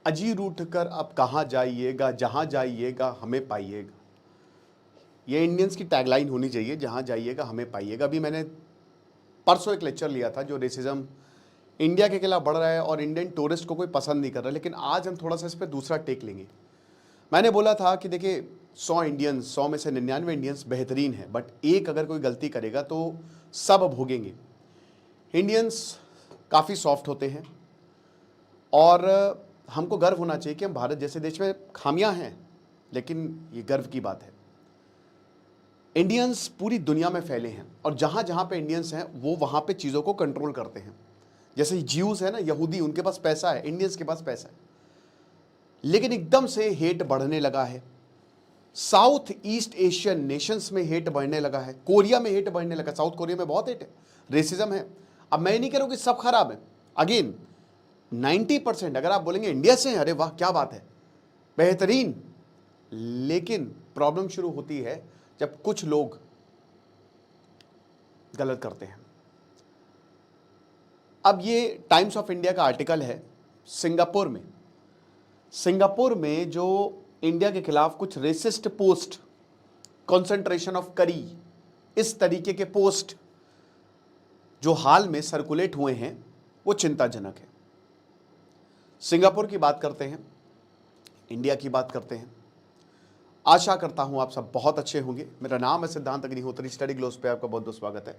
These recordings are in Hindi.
अजीर उठ कर अब कहाँ जाइएगा, जहाँ जाइएगा हमें पाइएगा। ये इंडियंस की टैगलाइन होनी चाहिए, जहाँ जाइएगा हमें पाइएगा। अभी मैंने परसों एक लेक्चर लिया था जो रेसिज्म इंडिया के खिलाफ बढ़ रहा है और इंडियन टूरिस्ट को कोई पसंद नहीं कर रहा, लेकिन आज हम थोड़ा सा इस पर दूसरा टेक लेंगे। मैंने बोला था कि देखिए 100 इंडियंस, 100 में से 99 इंडियंस बेहतरीन है, बट एक अगर कोई गलती करेगा तो सब भोगेंगे। इंडियंस काफ़ी सॉफ्ट होते हैं और हमको गर्व होना चाहिए कि हम भारत जैसे देश में खामियां हैं, लेकिन ये गर्व की बात है। इंडियंस पूरी दुनिया में फैले हैं और जहाँ जहाँ पे इंडियंस हैं वो वहाँ पे चीज़ों को कंट्रोल करते हैं। जैसे ज्यूज है ना, यहूदी, उनके पास पैसा है, इंडियंस के पास पैसा है, लेकिन एकदम से हेट बढ़ने लगा है। साउथ ईस्ट एशियन नेशंस में हेट बढ़ने लगा है, कोरिया में हेट बढ़ने लगा। साउथ कोरिया में बहुत हेट है, रेसिज्म है। अब मैं नहीं कह रहा हूं कि सब खराब है, अगेन 90% अगर आप बोलेंगे इंडिया से हैं, अरे वाह क्या बात है, बेहतरीन। लेकिन प्रॉब्लम शुरू होती है जब कुछ लोग गलत करते हैं। अब ये टाइम्स ऑफ इंडिया का आर्टिकल है। सिंगापुर में जो इंडिया के खिलाफ कुछ रेसिस्ट पोस्ट, कंसंट्रेशन ऑफ करी, इस तरीके के पोस्ट जो हाल में सर्कुलेट हुए हैं वो चिंताजनक है। सिंगापुर की बात करते हैं, इंडिया की बात करते हैं। आशा करता हूं आप सब बहुत अच्छे होंगे। मेरा नाम है सिद्धांत अग्निहोत्री, स्टडी ग्लोस पे आपका बहुत बहुत स्वागत है।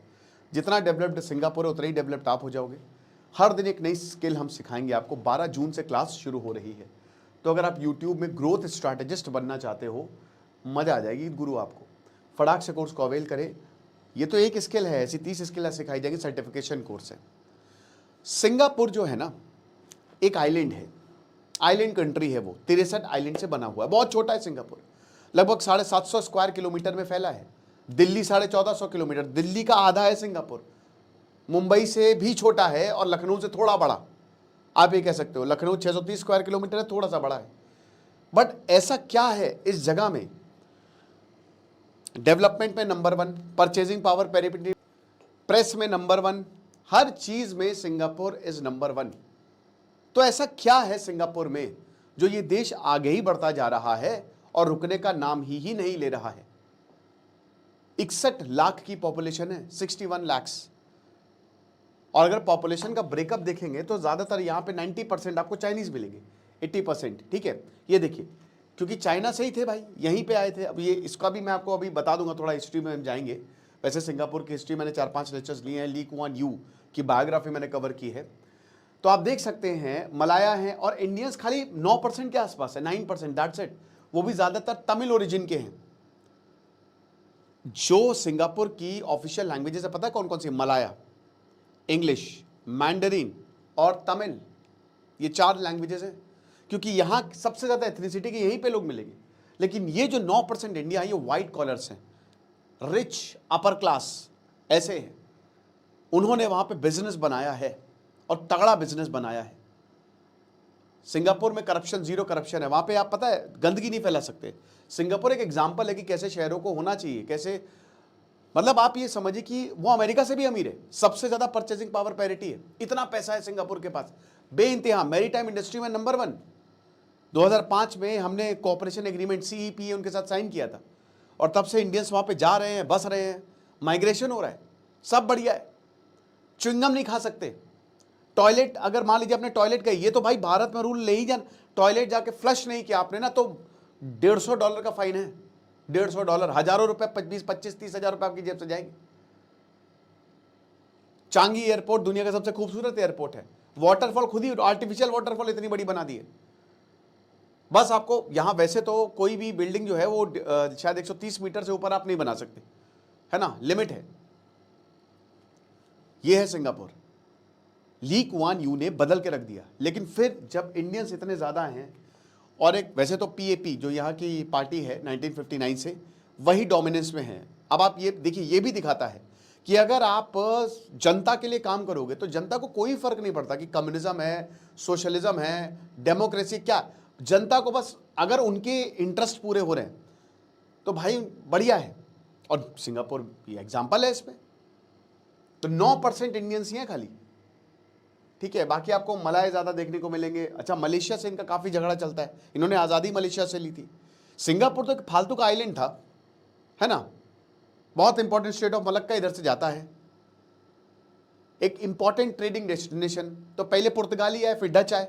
जितना डेवलप्ड सिंगापुर है उतना ही डेवलप्ड आप हो जाओगे। हर दिन एक नई स्किल हम सिखाएंगे आपको। 12 जून से क्लास शुरू हो रही है, तो अगर आप YouTube में ग्रोथ स्ट्रैटेजिस्ट बनना चाहते हो, मजा आ जाएगी गुरु आपको। फटाक से कोर्स को अवेल करें। ये तो एक स्किल है, ऐसी 30 स्किल सिखाई जाएगी, सर्टिफिकेशन कोर्स है। सिंगापुर जो है ना, एक आइलैंड है, आइलैंड कंट्री है वो, 63 आइलैंड से बना हुआ है। बहुत छोटा है सिंगापुर, लगभग 750 स्क्वायर किलोमीटर में फैला है। दिल्ली 1450 किलोमीटर, दिल्ली का आधा है सिंगापुर। मुंबई से भी छोटा है और लखनऊ से थोड़ा बड़ा, आप ये कह सकते हो। लखनऊ 630 स्क्वायर किलोमीटर है, थोड़ा सा बड़ा है। बट ऐसा क्या है इस जगह में? डेवलपमेंट में number 1, purchasing power parity, press में नंबर 1, हर चीज में सिंगापुर इज नंबर 1। तो ऐसा क्या है सिंगापुर में जो ये देश आगे ही बढ़ता जा रहा है और रुकने का नाम ही नहीं ले रहा है? 61 लाख की पॉपुलेशन है, 61 lakhs। और अगर पॉपुलेशन का ब्रेकअप देखेंगे तो ज्यादातर यहाँ पे 90% आपको चाइनीज मिलेंगे, 80%। ठीक है, ये देखिए, क्योंकि चाइना से ही थे भाई, यहीं पे आए थे। अब ये इसका भी मैं आपको अभी बता दूंगा, थोड़ा हिस्ट्री में हम जाएंगे। वैसे सिंगापुर की हिस्ट्री मैंने 4-5 लेक्चर्स लिए हैं। ली कुआन यू की बायोग्राफी मैंने कवर की है, तो आप देख सकते हैं मलाया है और इंडियंस खाली 9% के आसपास है, 9%, दैट्स इट। वो भी ज्यादातर तमिल ओरिजिन के हैं। जो सिंगापुर की ऑफिशियल लैंग्वेजेस है पता है कौन कौन सी? मलाया, इंग्लिश, मैंडरीन और तमिल, ये 4 लैंग्वेजेस हैं। क्योंकि यहां सबसे ज्यादा एथनिसिटी के यहीं पे लोग मिलेंगे। लेकिन ये जो 9% इंडिया है, ये व्हाइट कॉलर्स हैं, रिच अपर क्लास ऐसे हैं। उन्होंने वहां पे बिजनेस बनाया है और तगड़ा बिजनेस बनाया है। सिंगापुर में करप्शन, जीरो करप्शन है। वहां पे आप पता है गंदगी नहीं फैला सकते। सिंगापुर एक एग्जांपल है कि कैसे शहरों को होना चाहिए, कैसे, मतलब आप ये समझिए कि वो अमेरिका से भी अमीर है। सबसे ज्यादा परचेजिंग पावर पैरिटी है, इतना पैसा है सिंगापुर के पास, बेइंतहा। मैरीटाइम इंडस्ट्री में नंबर 1। 2005 में हमने कोऑपरेशन एग्रीमेंट CEPA उनके साथ साइन किया था और तब से इंडियंस वहां पे जा रहे हैं, बस रहे हैं, माइग्रेशन हो रहा है, सब बढ़िया है। च्युइंगम नहीं खा सकते। टॉयलेट, अगर मान लीजिए आपने टॉयलेट गई, ये तो भाई भारत में रूल ले ही जाना, टॉयलेट जाके फ्लश नहीं किया आपने ना, तो $150 का फाइन है। $150, हजारों रुपए, 20-25-30 हज़ार रुपए आपकी जेब से जाएंगे। चांगी एयरपोर्ट दुनिया का सबसे खूबसूरत एयरपोर्ट है। वाटरफॉल खुद ही, आर्टिफिशियल वाटरफॉल इतनी बड़ी बना दी है। बस आपको यहां, वैसे तो कोई भी बिल्डिंग जो है वो शायद 130 मीटर से ऊपर आप नहीं बना सकते, है ना, लिमिट है। ये है सिंगापुर। ली कुआन यू ने बदल के रख दिया। लेकिन फिर जब इंडियंस इतने ज्यादा हैं और एक, वैसे तो PAP जो यहाँ की पार्टी है 1959 से, वही डोमिनेंस में है। अब आप ये देखिए, ये भी दिखाता है कि अगर आप जनता के लिए काम करोगे तो जनता को कोई फर्क नहीं पड़ता कि कम्युनिज्म है, सोशलिज्म है, डेमोक्रेसी, क्या, जनता को बस अगर उनके इंटरेस्ट पूरे हो रहे हैं तो भाई बढ़िया है। और सिंगापुर ये एग्जाम्पल है इसमें। तो 9% इंडियंस ही हैं खाली। ठीक है। बाकी आपको मलाय ज़्यादा देखने को मिलेंगे। अच्छा, मलेशिया से इनका काफ़ी झगड़ा चलता है, इन्होंने आज़ादी मलेशिया से ली थी। सिंगापुर तो एक फालतू का आइलैंड था, है ना, बहुत इंपॉर्टेंट स्टेट ऑफ मलक्का इधर से जाता है, एक इंपॉर्टेंट ट्रेडिंग डेस्टिनेशन। तो पहले पुर्तगाली आए, फिर डच आए,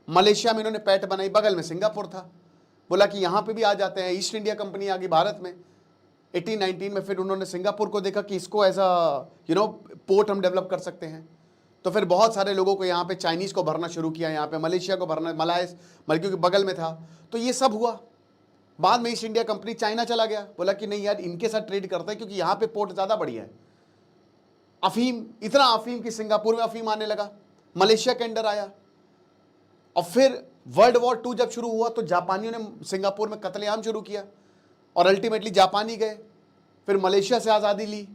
मलेशिया में इन्होंने पैठ बनाई, बगल में सिंगापुर था, बोला कि यहाँ पे भी आ जाते हैं। ईस्ट इंडिया कंपनी आ गई भारत में 1819 में, फिर उन्होंने सिंगापुर को देखा कि इसको एज अ पोर्ट हम डेवलप कर सकते हैं। तो फिर बहुत सारे लोगों को यहाँ पे चाइनीज़ को भरना शुरू किया, यहाँ पे मलेशिया को भरना, मलायस मलकियों के बगल में था। तो ये सब हुआ। बाद में ईस्ट इंडिया कंपनी चाइना चला गया, बोला कि नहीं यार इनके साथ ट्रेड करते हैं क्योंकि यहाँ पे पोर्ट ज़्यादा बढ़िया है। अफीम, इतना अफीम कि सिंगापुर में अफीम आने लगा, मलेशिया के अंडर आया। और फिर वर्ल्ड वॉर 2 जब शुरू हुआ तो जापानियों ने सिंगापुर में कत्लेआम शुरू किया और अल्टीमेटली जापानी गए, फिर मलेशिया से आज़ादी ली।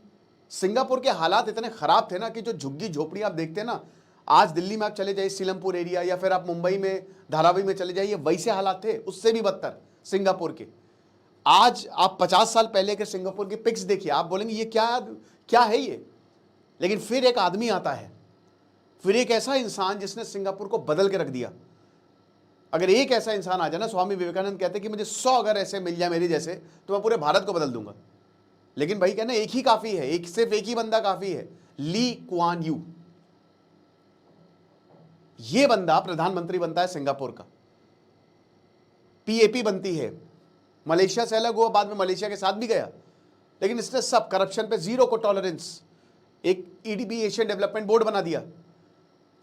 सिंगापुर के हालात इतने ख़राब थे ना कि जो झुग्गी झोपड़ी आप देखते हैं ना, आज दिल्ली में आप चले जाइए सीलमपुर एरिया, या फिर आप मुंबई में धारावी में चले जाइए, वैसे हालात थे, उससे भी बदतर सिंगापुर के। आज आप 50 साल पहले के सिंगापुर की पिक्स देखिए, आप बोलेंगे ये क्या है ये। लेकिन फिर एक आदमी आता है, फिर एक ऐसा इंसान जिसने सिंगापुर को बदल के रख दिया। अगर एक ऐसा इंसान आ जाए ना, स्वामी विवेकानंद कहते कि मुझे 100 अगर ऐसे मिल जाए मेरे जैसे, तो मैं पूरे भारत को बदल दूंगा। लेकिन भाई कहना एक ही काफी है, सिर्फ एक ही बंदा काफी है, ली कुआन यू। ये बंदा प्रधानमंत्री बनता है सिंगापुर का, पीएपी बनती है, मलेशिया से अलग हुआ, बाद में मलेशिया के साथ भी गया, लेकिन इसने सब करप्शन पे जीरो को टॉलरेंस, एक ईडीबी एशियन डेवलपमेंट बोर्ड बना दिया,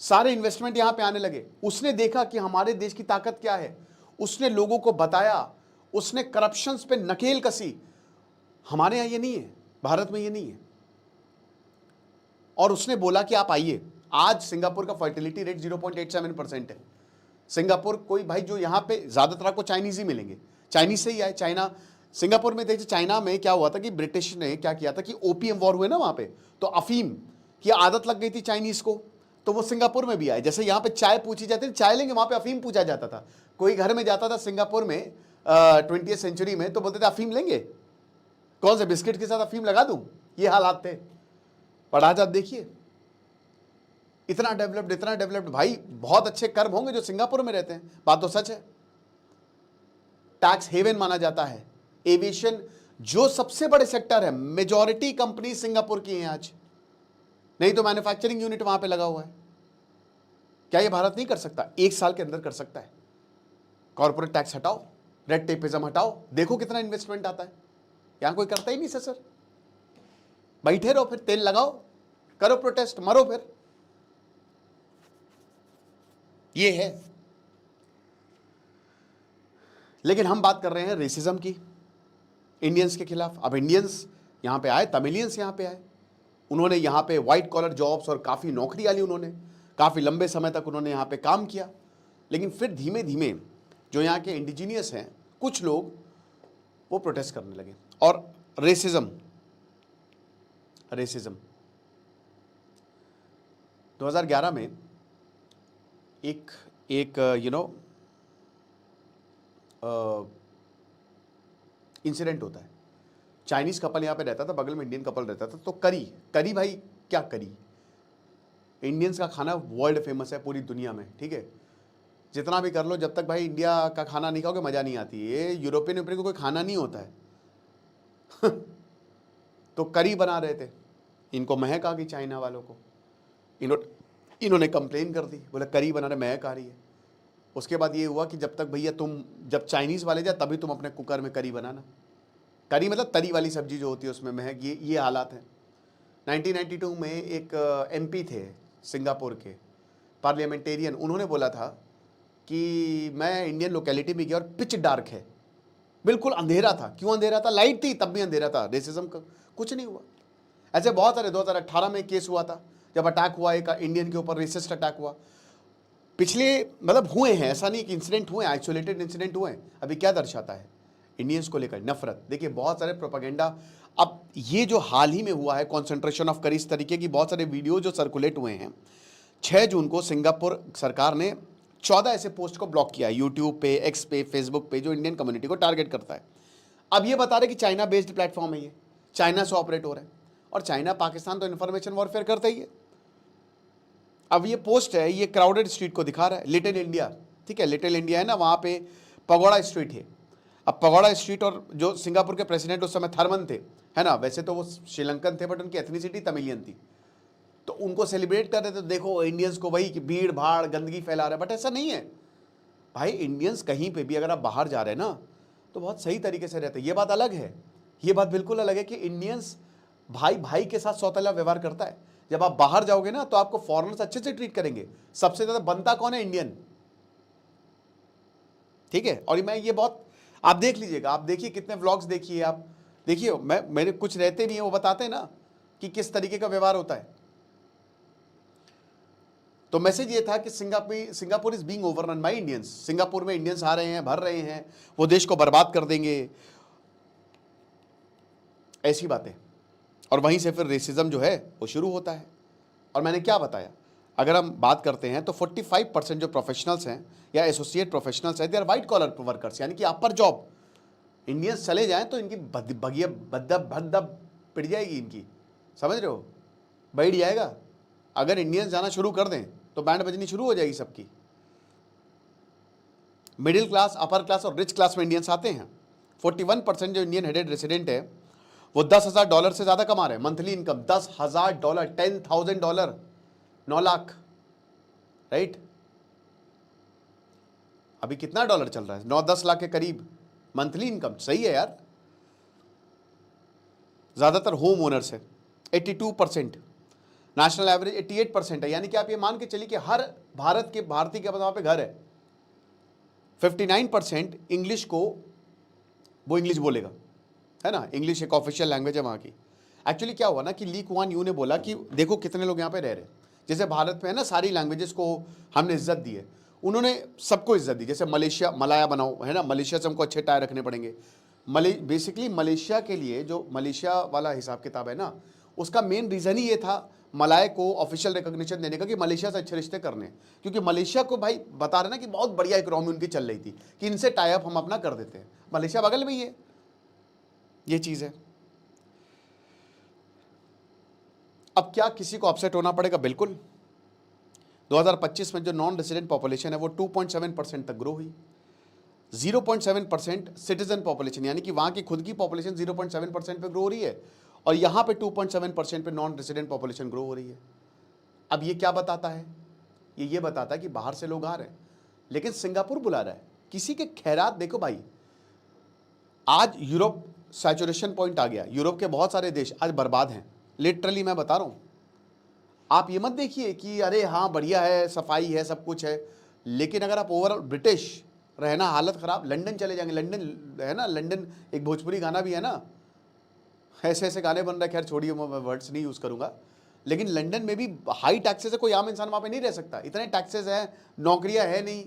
सारे इन्वेस्टमेंट यहां पे आने लगे। उसने देखा कि हमारे देश की ताकत क्या है, उसने लोगों को बताया, उसने करप्शन पे नकेल कसी। हमारे यहां ये नहीं है, भारत में ये नहीं है। और उसने बोला कि आप आइए। आज सिंगापुर का फर्टिलिटी रेट 0.87% है। सिंगापुर कोई भाई जो यहाँ पे ज्यादातर आपको चाइनीज ही मिलेंगे, चाइनीज से ही आए। चाइना, सिंगापुर में देखिए चाइना में क्या हुआ था कि ब्रिटिश ने क्या किया था कि ओपीएम वॉर हुए ना वहां पे, तो अफीम की आदत लग गई थी चाइनीज को, तो वो सिंगापुर में भी आए। जैसे यहाँ पे चाय पूछी जाती थी, चाय लेंगे, वहां पे अफीम पूछा जाता था। कोई घर में जाता था सिंगापुर में 20वीं सेंचुरी में, तो बोलते थे अफीम लेंगे, कौन से बिस्किट के साथ अफीम लगा दूं, ये हालात थे। पर आज आप देखिए इतना डेवलप्ड भाई, बहुत अच्छे कर्म होंगे जो सिंगापुर में रहते हैं, बात तो सच है। टैक्स हेवन माना जाता है। एविएशन जो सबसे बड़े सेक्टर है, मेजॉरिटी कंपनी सिंगापुर की हैं आज, नहीं तो मैन्युफैक्चरिंग यूनिट वहां पे लगा हुआ है। क्या ये भारत नहीं कर सकता? 1 साल के अंदर कर सकता है। कॉर्पोरेट टैक्स हटाओ, रेड टेपिज्म हटाओ, देखो कितना इन्वेस्टमेंट आता है। यहां कोई करता ही नहीं सर। बैठे रहो, फिर तेल लगाओ, करो प्रोटेस्ट, मरो फिर। ये है। लेकिन हम बात कर रहे हैं रेसिज्म की, इंडियंस के खिलाफ। अब इंडियंस यहां पे आए, तमिलियंस यहां पे आए, उन्होंने यहाँ पे व्हाइट कॉलर जॉब्स और काफ़ी नौकरियाँ ली, उन्होंने काफ़ी लंबे समय तक उन्होंने यहाँ पे काम किया। लेकिन फिर धीमे धीमे जो यहाँ के इंडिजीनियस हैं कुछ लोग, वो प्रोटेस्ट करने लगे। और रेसिज्म 2011 में एक इंसिडेंट होता है। चाइनीज कपल यहाँ पे रहता था, बगल में इंडियन कपल रहता था। तो करी भाई, क्या करी, इंडियंस का खाना वर्ल्ड फेमस है पूरी दुनिया में, ठीक है, जितना भी कर लो, जब तक भाई इंडिया का खाना नहीं खाओगे मज़ा नहीं आती। ये यूरोपियन को कोई खाना नहीं होता है। तो करी बना रहे थे, इनको महक आ गई चाइना वालों को, इन्होंने कंप्लेन कर दी, बोले करी बना रहे, महक आ रही है। उसके बाद ये हुआ कि जब तक भैया तुम, जब चाइनीज़ वाले जाए तभी तुम अपने कुकर में करी बनाना। करी मतलब तरी वाली सब्जी जो होती है उसमें महक, ये हालात हैं। 1992 में एक एमपी थे सिंगापुर के, पार्लियामेंटेरियन, उन्होंने बोला था कि मैं इंडियन लोकेलिटी में गया और पिच डार्क है, बिल्कुल अंधेरा था। क्यों अंधेरा था? लाइट थी तब भी अंधेरा था। रेसिज्म का कुछ नहीं हुआ। ऐसे बहुत सारे 2018 में केस हुआ था, जब अटैक हुआ, एक इंडियन के ऊपर रेसिस्ट अटैक हुआ। पिछले मतलब हुए हैं, ऐसा नहीं कि इंसिडेंट हुए, आइसोलेटेड इंसिडेंट हुए हैं। अभी क्या दर्शाता है? इंडियंस को लेकर नफरत। देखिए बहुत सारे प्रोपेगेंडा, अब ये जो हाल ही में हुआ है कॉन्सेंट्रेशन ऑफ करी, इस तरीके की बहुत सारे वीडियो जो सर्कुलेट हुए हैं। 6 जून को सिंगापुर सरकार ने 14 ऐसे पोस्ट को ब्लॉक किया, यूट्यूब पे, एक्स पे, फेसबुक पे, जो इंडियन कम्युनिटी को टारगेट करता है। अब ये बता रहे कि चाइना बेस्ड प्लेटफॉर्म है, ये चाइना से ऑपरेट हो रहा है। और चाइना पाकिस्तान तो इन्फॉर्मेशन वॉरफेयर करता ही है। अब ये पोस्ट है, ये क्राउडेड स्ट्रीट को दिखा रहा है, लिटिल इंडिया, ठीक है, लिटिल इंडिया है ना, वहाँ पे पगोड़ा स्ट्रीट है। अब पगोड़ा स्ट्रीट, और जो सिंगापुर के प्रेसिडेंट उस समय थर्मन थे, है ना, वैसे तो वो श्रीलंकन थे बट उनकी एथनिसिटी तमिलियन थी, तो उनको सेलिब्रेट कर रहे थे, तो देखो इंडियंस को वही कि भीड़ भाड़ गंदगी फैला रहे हैं, बट ऐसा नहीं है भाई। इंडियंस कहीं पे भी अगर आप बाहर जा रहे हैं ना तो बहुत सही तरीके से रहते हैं, ये बात अलग है, ये बात बिल्कुल अलग है कि इंडियंस भाई भाई के साथ सौतेला व्यवहार करता है। जब आप बाहर जाओगे ना तो आपको फॉरेनर्स अच्छे से ट्रीट करेंगे। सबसे ज्यादा बनता कौन है? इंडियन, ठीक है। और मैं ये बहुत, आप देख लीजिएगा, आप देखिए कितने व्लॉग्स देखिए, आप देखिए, मेरे कुछ रहते भी हैं, वो बताते हैं ना कि किस तरीके का व्यवहार होता है। तो मैसेज ये था कि Singapore is being overrun by Indians. Singapore में इंडियंस आ रहे हैं, भर रहे हैं, वो देश को बर्बाद कर देंगे, ऐसी बातें। और वहीं से फिर रेसिज्म जो है वो शुरू होता है। और मैंने क्या बताया, अगर हम बात करते हैं तो 45% जो प्रोफेशनल्स हैं या एसोसिएट प्रोफेशनल्स हैं, they are white collar workers, यानी कि आप पर जॉब। इंडियंस चले जाएं तो इनकी बगिया भद्दा पिट जाएगी इनकी, समझ रहे हो, बैठ जाएगा। अगर इंडियंस जाना शुरू कर दें तो बैंड बजनी शुरू हो जाएगी सबकी। मिडिल क्लास, अपर क्लास और रिच क्लास में इंडियंस आते हैं। 41% जो इंडियन हेडेड रेसिडेंट है वो $10,000 से ज्यादा कमा रहे हैं मंथली इनकम। $10,000, $10,000, 9 लाख, राइट। अभी कितना डॉलर चल रहा है? 9-10 लाख के करीब मंथली इनकम, सही है यार। ज्यादातर होम ओनर्स है, 82%। नेशनल एवरेज 88% है, यानी कि आप ये मान के चलिए कि हर भारतीय के पास वहां पे घर है। 59% इंग्लिश को, वो इंग्लिश बोलेगा, है ना, इंग्लिश एक ऑफिशियल लैंग्वेज है वहाँ की। एक्चुअली क्या हुआ ना कि ली कुआन यू ने बोला कि देखो कितने लोग यहाँ पे रह रहे हैं, जैसे भारत में है ना सारी लैंग्वेजेस को हमने इज्जत दी है, उन्होंने सबको इज्जत दी। जैसे मलेशिया, मलाया बनाओ, है ना, मलेशिया से हमको अच्छे टायर रखने पड़ेंगे। बेसिकली मलेशिया के लिए जो मलेशिया वाला हिसाब किताब है ना, उसका मेन रीज़न ही ये था मलाय को ऑफिशियल रिकॉग्निशन देने का कि मलेशिया से अच्छे रिश्ते करने, क्योंकि मलेशिया को भाई बता रहे ना कि बहुत बढ़िया इकोनॉमी उनकी चल रही थी कि इनसे टाई अप हम अपना कर देते हैं। मलेशिया बगल में ही है, ये चीज़ है। अब क्या किसी को अपसेट होना पड़ेगा? बिल्कुल। 2025 में जो नॉन रेसिडेंट पॉपुलेशन है वो 2.7% तक ग्रो हुई। 0.7% सिटीजन पॉपुलेशन, यानी कि वहां की खुद की पॉपुलेशन 0.7% पे ग्रो हो रही है, और यहां पे 2.7% पे नॉन रेसिडेंट पॉपुलेशन ग्रो हो रही है। अब ये क्या बताता है? ये बताता है कि बाहर से लोग आ रहे हैं, लेकिन सिंगापुर बुला रहा है। किसी के खैरात देखो भाई, आज यूरोप सैचुरेशन पॉइंट आ गया, यूरोप के बहुत सारे देश आज बर्बाद हैं, लिटरली मैं बता रहा हूं। आप ये मत देखिए कि अरे हाँ बढ़िया है, सफाई है, सब कुछ है, लेकिन अगर आप ओवरऑल ब्रिटिश रहना, हालत खराब। लंदन चले जाएंगे, लंदन है ना, लंदन एक भोजपुरी गाना भी है ना, ऐसे ऐसे गाने बन रहे हैं, खैर छोड़िए, मैं वर्ड्स नहीं यूज़ करूँगा। लेकिन लंदन में भी हाई टैक्सेस है, कोई आम इंसान वहाँ पे नहीं रह सकता, इतने टैक्सेस हैं, नौकरियाँ है नहीं।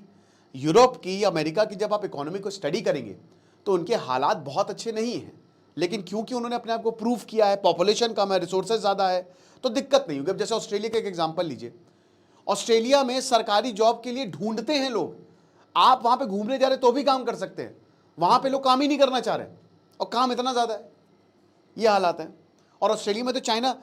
यूरोप की, अमेरिका की जब आप इकोनॉमी को स्टडी करेंगे तो उनके हालात बहुत अच्छे नहीं हैं, लेकिन क्योंकि उन्होंने अपने आप को प्रूव किया है, पॉपुलेशन कम है, रिसोर्सेज ज़्यादा है, तो दिक्कत नहीं होगी। अब जैसे ऑस्ट्रेलिया का एक एग्जाम्पल लीजिए, ऑस्ट्रेलिया में सरकारी जॉब के लिए ढूंढते हैं लोग, आप वहाँ पे घूमने जा रहे तो भी काम कर सकते हैं, वहाँ पे लोग काम ही नहीं करना चाह रहे, और काम इतना ज़्यादा है, ये हालात हैं। और ऑस्ट्रेलिया में तो चाइना,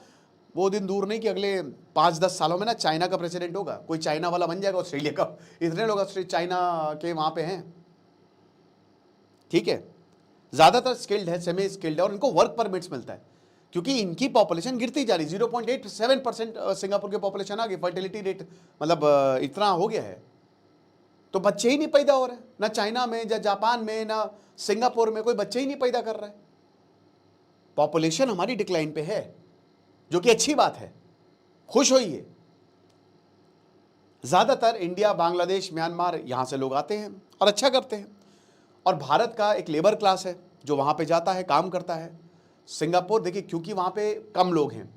वो दिन दूर नहीं कि अगले 5-10 सालों में ना चाइना का प्रेसिडेंट होगा, कोई चाइना वाला बन जाएगा ऑस्ट्रेलिया का, इतने लोग चाइना के वहाँ पे हैं, ठीक है। ज़्यादातर स्किल्ड है, सेमी स्किल्ड है, और इनको वर्क परमिट्स मिलता है, क्योंकि इनकी पॉपुलेशन गिरती जा रही। 0.87% सिंगापुर की पॉपुलेशन आ गई, फर्टिलिटी रेट मतलब इतना हो गया है, तो बच्चे ही नहीं पैदा हो रहे, ना चाइना में, या जापान में, ना सिंगापुर में कोई बच्चे ही नहीं पैदा कर रहा है। पॉपुलेशन हमारी डिक्लाइन पे है, जो कि अच्छी बात है, खुश होइए। ज्यादातर इंडिया, बांग्लादेश, म्यांमार, यहां से लोग आते हैं और अच्छा करते हैं, और भारत का एक लेबर क्लास है जो वहां पे जाता है, काम करता है। सिंगापुर देखिए, क्योंकि वहां पे कम लोग हैं,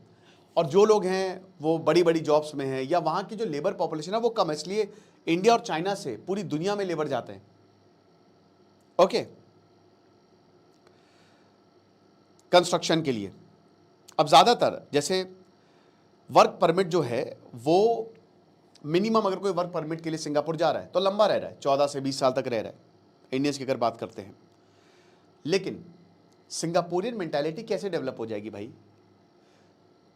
और जो लोग हैं वो बड़ी बड़ी जॉब्स में हैं, या वहां की जो लेबर पॉपुलेशन है वो कम है, इसलिए इंडिया और चाइना से पूरी दुनिया में लेबर जाते हैं। ओके, कंस्ट्रक्शन के लिए। अब ज़्यादातर जैसे वर्क परमिट जो है वो मिनिमम, अगर कोई वर्क परमिट के लिए सिंगापुर जा रहा है तो लंबा रह रहा है, 14 से 20 साल तक रह रहा है, इंडियंस की अगर बात करते हैं। लेकिन सिंगापुरियन मेंटालिटी कैसे डेवलप हो जाएगी भाई?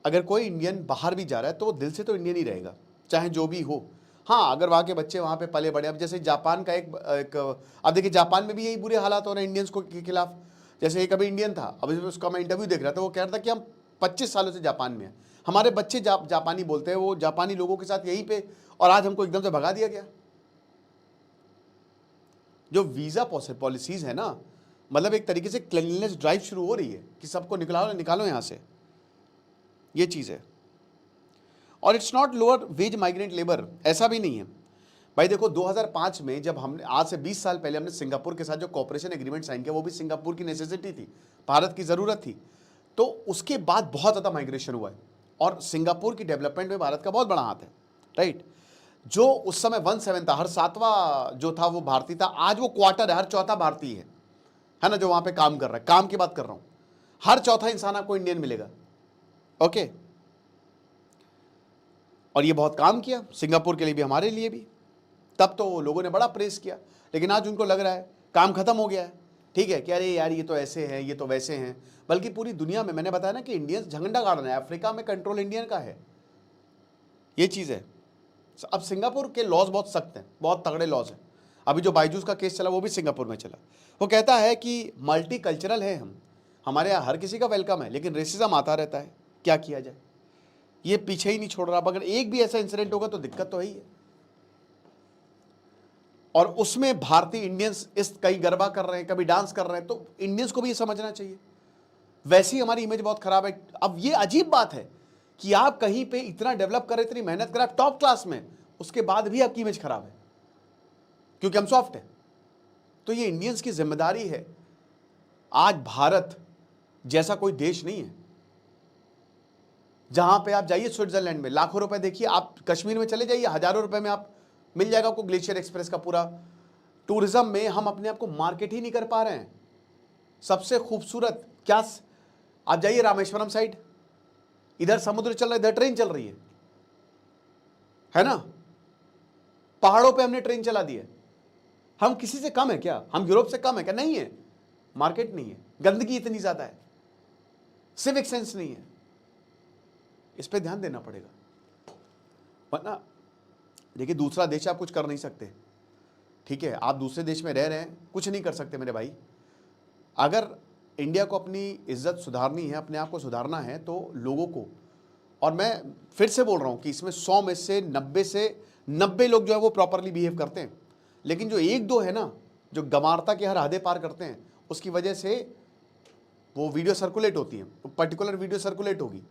अगर कोई इंडियन बाहर भी जा रहा है तो वो दिल से तो इंडियन ही रहेगा, चाहे जो भी हो। हाँ, अगर वहाँ के बच्चे वहाँ पे पले बड़े, अब जैसे जापान का एक अब देखिए जापान में भी यही बुरे हालात हो रहे हैं इंडियंस को के खिलाफ। जैसे एक अभी इंडियन था, अभी उसका मैं इंटरव्यू देख रहा था, वो कह रहा था कि हम 25 सालों से जापान में हैं, हमारे बच्चे जापानी बोलते हैं, वो जापानी लोगों के साथ यहीं पे, और आज हमको एकदम से भगा दिया गया। जो वीज़ा पॉलिसीज़ है ना, मतलब एक तरीके से क्लीनलीनेस ड्राइव शुरू हो रही है कि सबको निकालो निकालो यहाँ से, ये चीज़ है। और it's not lower wage migrant labour, ऐसा भी नहीं है भाई। देखो 2005 में जब हमने, आज से 20 साल पहले हमने सिंगापुर के साथ जो कॉपरेशन एग्रीमेंट साइन किया, वो भी सिंगापुर की नेसेसिटी थी, भारत की ज़रूरत थी। तो उसके बाद बहुत ज़्यादा माइग्रेशन हुआ है, और सिंगापुर की डेवलपमेंट में भारत का बहुत बड़ा हाथ है, राइट। जो उस समय 1/7 था, हर 7वां जो था वो भारतीय था, आज वो क्वार्टर है, हर चौथा भारतीय है ना, जो वहाँ पे काम कर रहा है। काम की बात कर रहा हूँ, हर चौथा इंसान आपको इंडियन मिलेगा, ओके। और ये बहुत काम किया सिंगापुर के लिए भी, हमारे लिए भी। तब तो लोगों ने बड़ा प्रेस किया, लेकिन आज उनको लग रहा है काम खत्म हो गया है, ठीक है कि अरे यार ये तो ऐसे हैं, ये तो वैसे हैं। बल्कि पूरी दुनिया में मैंने बताया ना कि इंडियंस झंडा गाड़ रहे हैं, अफ्रीका में कंट्रोल इंडियन का है, ये चीज़ है। अब सिंगापुर के लॉज बहुत सख्त हैं, बहुत तगड़े लॉज हैं। अभी जो बायजूस का केस चला वो भी सिंगापुर में चला। वो कहता है कि मल्टी कल्चरल है हम, हमारे यहाँ हर किसी का वेलकम है, लेकिन रेसिज्म आता रहता है, क्या किया जाए, ये पीछे ही नहीं छोड़ रहा। अगर एक भी ऐसा इंसिडेंट होगा तो दिक्कत तो है ही है। और उसमें भारतीय इंडियंस इस कहीं गरबा कर रहे हैं, कभी डांस कर रहे हैं, तो इंडियंस को भी ये समझना चाहिए। वैसी हमारी इमेज बहुत खराब है। अब ये अजीब बात है कि आप कहीं पे इतना डेवलप कर रहे, इतनी मेहनत कर रहे, आप टॉप क्लास में, उसके बाद भी आपकी इमेज खराब है क्योंकि हम सॉफ्ट है। तो ये इंडियंस की जिम्मेदारी है। आज भारत जैसा कोई देश नहीं है जहां पे आप जाइए स्विट्जरलैंड में लाखों रुपए देखिए, आप कश्मीर में चले जाइए हजारों रुपए में आप मिल जाएगा आपको ग्लेशियर एक्सप्रेस का पूरा। टूरिज्म में हम अपने आप को मार्केट ही नहीं कर पा रहे हैं। सबसे खूबसूरत क्या, आप जाइए रामेश्वरम साइड, इधर समुद्र चल रहा है, इधर ट्रेन चल रही है ना, पहाड़ों पे हमने ट्रेन चला दी है। हम किसी से कम है क्या? हम यूरोप से कम है क्या? नहीं है। मार्केट नहीं है, गंदगी इतनी ज्यादा है, सिविक सेंस नहीं है। इस पे ध्यान देना पड़ेगा, वरना देखिए दूसरा देश आप कुछ कर नहीं सकते, ठीक है, आप दूसरे देश में रह रहे हैं, कुछ नहीं कर सकते मेरे भाई। अगर इंडिया को अपनी इज्जत सुधारनी है, अपने आप को सुधारना है, तो लोगों को, और मैं फिर से बोल रहा हूं कि इसमें 100 में से 90 लोग जो है वो प्रॉपरली बिहेव करते हैं, लेकिन जो 1-2 है ना, जो गमारता के हर हदें पार करते हैं, उसकी वजह से वो वीडियो सर्कुलेट होती है, पर्टिकुलर वीडियो सर्कुलेट होगी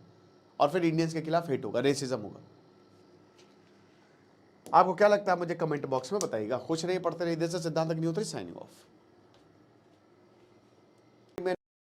और फिर इंडियंस के खिलाफ हेट होगा, रेसिज्म होगा। आपको क्या लगता है मुझे कमेंट बॉक्स में बताइएगा। खुश रहिए, पढ़ते रहिए। सिद्धांत अग्निहोत्री साइनिंग ऑफ।